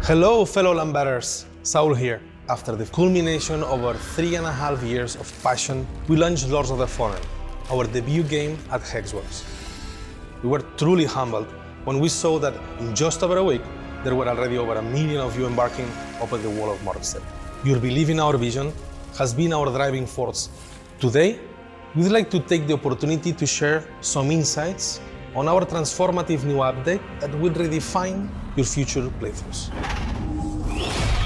Hello fellow Lambetters, Saul here. After the culmination of our 3.5 years of passion, we launched Lords of the Fallen, our debut game at Hexworks. We were truly humbled when we saw that in just over a week, there were already over 1 million of you embarking upon the wall of Morrowstead. Your belief in our vision has been our driving force. Today, we'd like to take the opportunity to share some insights on our transformative new update that will redefine your future playthroughs.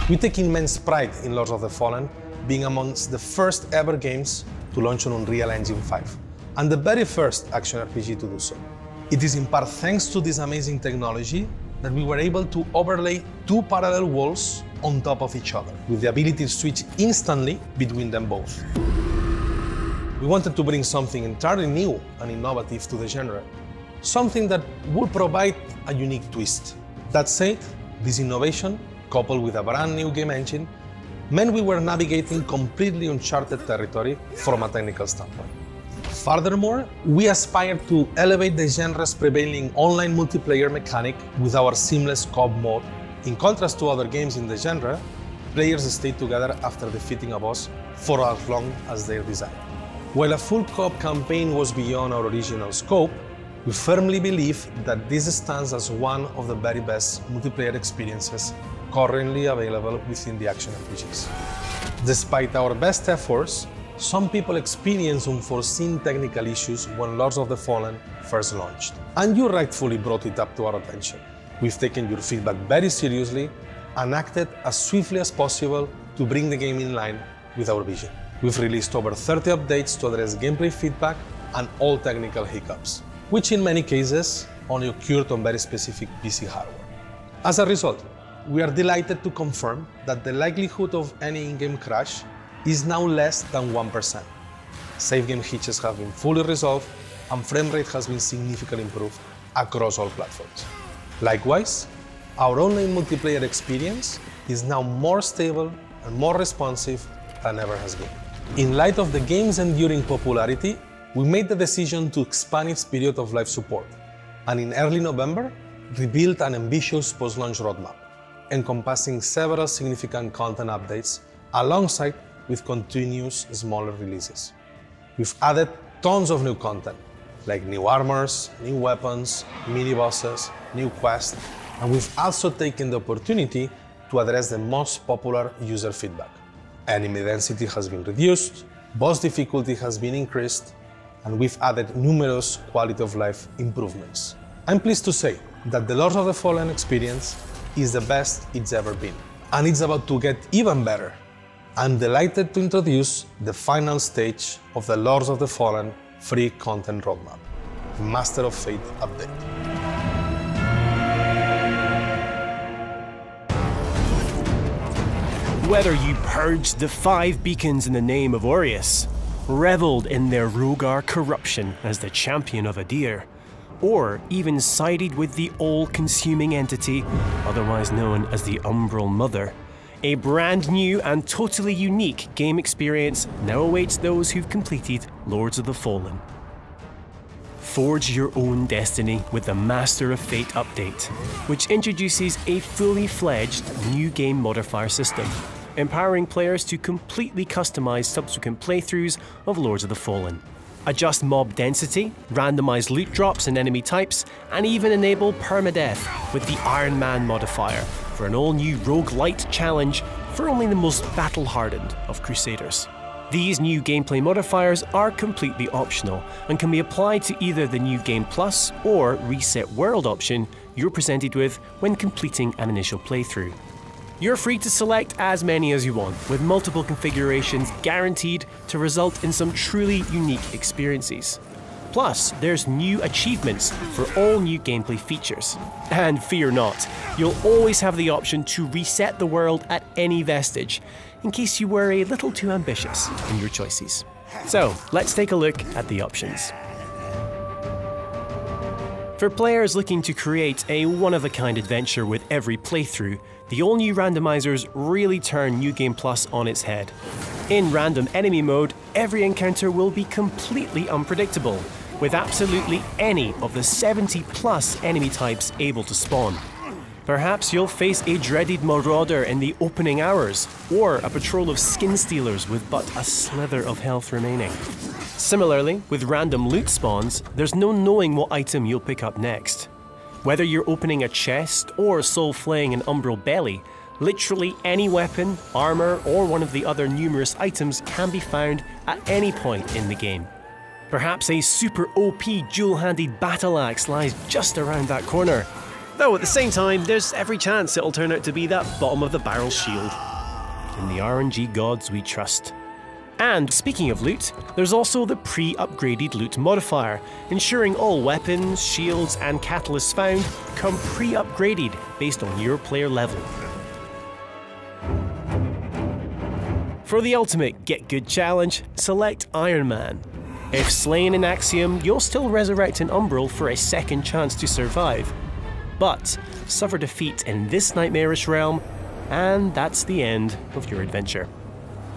We take immense pride in Lords of the Fallen, being amongst the first ever games to launch on Unreal Engine 5, and the very first action RPG to do so. It is in part thanks to this amazing technology that we were able to overlay 2 parallel walls on top of each other, with the ability to switch instantly between them both. We wanted to bring something entirely new and innovative to the genre, something that would provide a unique twist. That said, this innovation, coupled with a brand new game engine, meant we were navigating completely uncharted territory from a technical standpoint. Furthermore, we aspired to elevate the genre's prevailing online multiplayer mechanic with our seamless co-op mode. In contrast to other games in the genre, players stayed together after defeating a boss for as long as they desired. While a full co-op campaign was beyond our original scope, we firmly believe that this stands as one of the very best multiplayer experiences currently available within the action RPGs. Despite our best efforts, some people experienced unforeseen technical issues when Lords of the Fallen first launched, and you rightfully brought it up to our attention. We've taken your feedback very seriously and acted as swiftly as possible to bring the game in line with our vision. We've released over 30 updates to address gameplay feedback and all technical hiccups, which in many cases only occurred on very specific PC hardware. As a result, we are delighted to confirm that the likelihood of any in-game crash is now less than 1%. Save game hitches have been fully resolved and frame rate has been significantly improved across all platforms. Likewise, our online multiplayer experience is now more stable and more responsive than ever has been. In light of the game's enduring popularity, we made the decision to expand its period of live support, and in early November, revealed an ambitious post-launch roadmap, encompassing several significant content updates alongside with continuous smaller releases. We've added tons of new content, like new armors, new weapons, mini-bosses, new quests, and we've also taken the opportunity to address the most popular user feedback. Enemy density has been reduced, boss difficulty has been increased, and we've added numerous quality of life improvements. I'm pleased to say that the Lords of the Fallen experience is the best it's ever been, and it's about to get even better. I'm delighted to introduce the final stage of the Lords of the Fallen free content roadmap, the Master of Fate update. Whether you purged the 5 beacons in the name of Aureus, reveled in their Rogar corruption as the champion of Adir, or even sided with the all-consuming entity, otherwise known as the Umbral Mother, a brand new and totally unique game experience now awaits those who've completed Lords of the Fallen. Forge your own destiny with the Master of Fate update, which introduces a fully fledged new game modifier system, empowering players to completely customize subsequent playthroughs of Lords of the Fallen. Adjust mob density, randomized loot drops and enemy types, and even enable permadeath with the Ironman modifier for an all-new roguelite challenge for only the most battle-hardened of Crusaders. These new gameplay modifiers are completely optional and can be applied to either the New Game Plus or Reset World option you're presented with when completing an initial playthrough. You're free to select as many as you want, with multiple configurations guaranteed to result in some truly unique experiences. Plus, there's new achievements for all new gameplay features. And fear not, you'll always have the option to reset the world at any vestige, in case you were a little too ambitious in your choices. So, let's take a look at the options. For players looking to create a one-of-a-kind adventure with every playthrough, the all-new randomizers really turn New Game Plus on its head. In random enemy mode, every encounter will be completely unpredictable, with absolutely any of the 70+ enemy types able to spawn. Perhaps you'll face a dreaded marauder in the opening hours, or a patrol of skin stealers with but a slither of health remaining. Similarly, with random loot spawns, there's no knowing what item you'll pick up next. Whether you're opening a chest or soul-flaying an umbral belly, literally any weapon, armor, or one of the other numerous items can be found at any point in the game. Perhaps a super OP dual-handed battle axe lies just around that corner. Though at the same time, there's every chance it'll turn out to be that bottom-of-the-barrel shield. In the RNG gods we trust. And speaking of loot, there's also the pre-upgraded loot modifier, ensuring all weapons, shields, and catalysts found come pre-upgraded based on your player level. For the ultimate Get Good challenge, select Ironman. If slain in Axiom, you'll still resurrect an Umbral for a second chance to survive. But suffer defeat in this nightmarish realm, and that's the end of your adventure.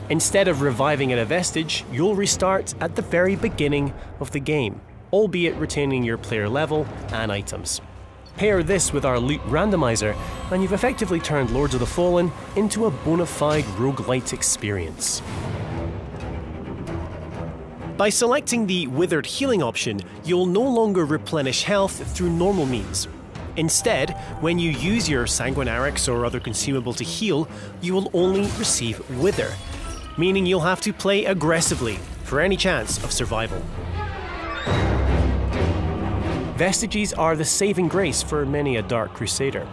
Instead of reviving at a vestige, you'll restart at the very beginning of the game, albeit retaining your player level and items. Pair this with our loot randomizer, and you've effectively turned Lords of the Fallen into a bona fide roguelite experience. By selecting the Withered Healing option, you'll no longer replenish health through normal means. Instead, when you use your Sanguinarix or other consumable to heal, you will only receive Wither, meaning you'll have to play aggressively for any chance of survival. Vestiges are the saving grace for many a Dark Crusader.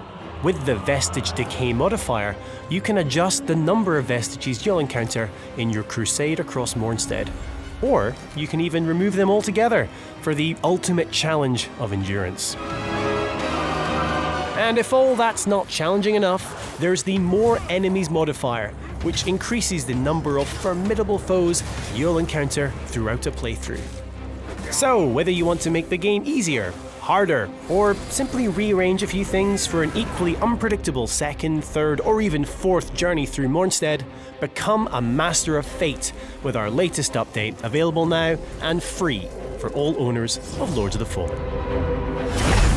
With the Vestige Decay modifier, you can adjust the number of vestiges you'll encounter in your crusade across Mornstead. Or you can even remove them altogether for the ultimate challenge of endurance. And if all that's not challenging enough, there's the More Enemies modifier, which increases the number of formidable foes you'll encounter throughout a playthrough. So, whether you want to make the game easier, harder, or simply rearrange a few things for an equally unpredictable second, third, or even fourth journey through Mornstead, become a master of fate with our latest update, available now and free for all owners of Lords of the Fallen.